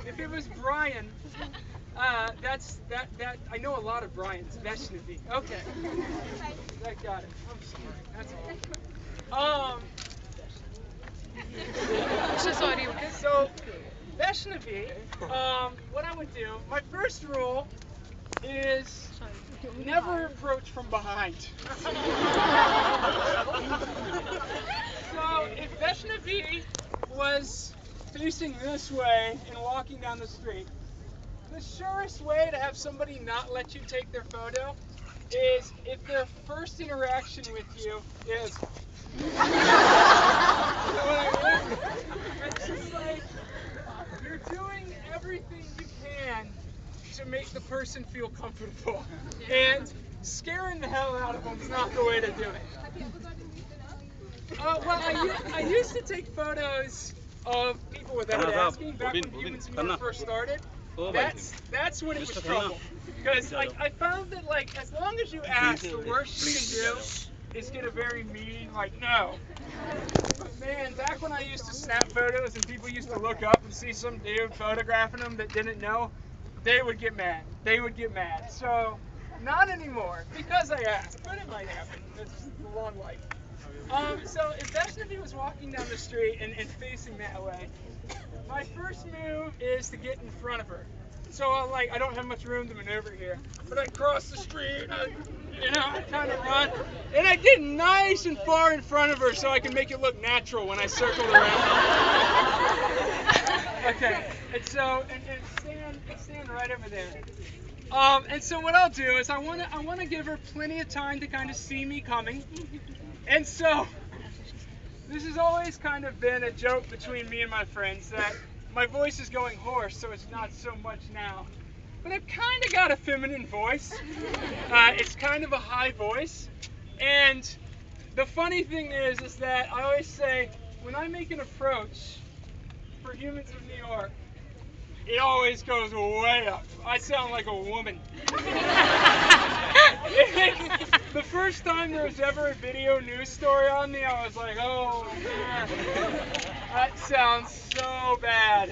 If it was Brian, that I know a lot of Brian's. Vaishnavi. Okay. I got it. I'm sorry. That's all. So Vaishnavi, what I would do, my first rule is never approach from behind. So if Vaishnavi was facing this way and walking down the street, the surest way to have somebody not let you take their photo is if their first interaction with you is it's just like you're doing everything you can to make the person feel comfortable, and scaring the hell out of them is not the way to do it. Well, I used to take photos of people without asking back when Humans in New York first started. That's when it was trouble. Because I found that, like, as long as you ask, the worst you can do is get a very mean, like, no. But man, back when I used to snap photos and people used to look up and see some dude photographing them that didn't know, they would get mad. They would get mad. So, not anymore, because I asked, but it might happen. It's a long life. So if Vaishnavi was walking down the street and facing that way, my first move is to get in front of her. So I don't have much room to maneuver here, but I cross the street, I kind of run, and I get nice and far in front of her so I can make it look natural when I circle around. Okay, and stand right over there. And so what I'll do is I want to give her plenty of time to kind of see me coming. And so this has always kind of been a joke between me and my friends that my voice is going hoarse, so it's not so much now. But I've kind of got a feminine voice. It's kind of a high voice. And the funny thing is that I always say, when I make an approach for Humans of New York, it always goes way up. I sound like a woman. The first time there was ever a video news story on me, I was like, oh man, that sounds so bad.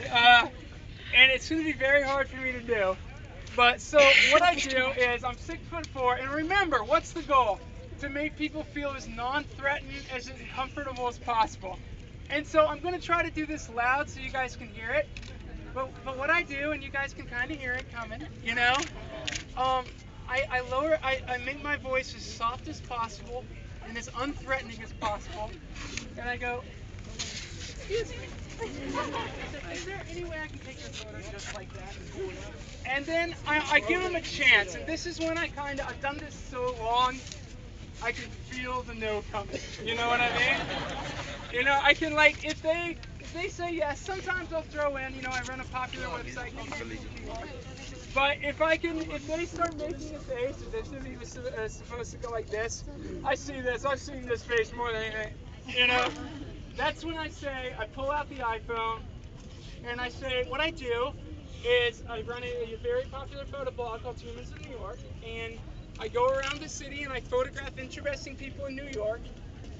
And it's going to be very hard for me to do. But so what I do is I'm 6'4", and remember, what's the goal? To make people feel as non-threatening, as comfortable as possible. And so I'm going to try to do this loud so you guys can hear it. But what I do, and you guys can kind of hear it coming, I make my voice as soft as possible and as unthreatening as possible, and I go, excuse me, is there any way I can take this photo just like that? And then I give them a chance, and this is when I've done this so long, I can feel the no coming, you know what I mean? I can, like, if they say yes, sometimes I'll throw in, I run a popular website. But if they start making a face, as if he was supposed to go like this, I see this, I've seen this face more than anything, That's when I pull out the iPhone, and I say, what I do is I run a very popular photo blog called Humans of New York, and I go around the city and I photograph interesting people in New York,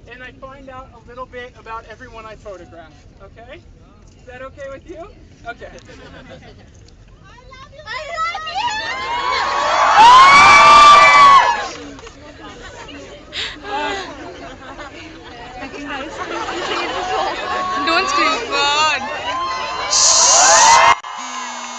and I find out a little bit about everyone I photograph, okay? Is that okay with you? Okay.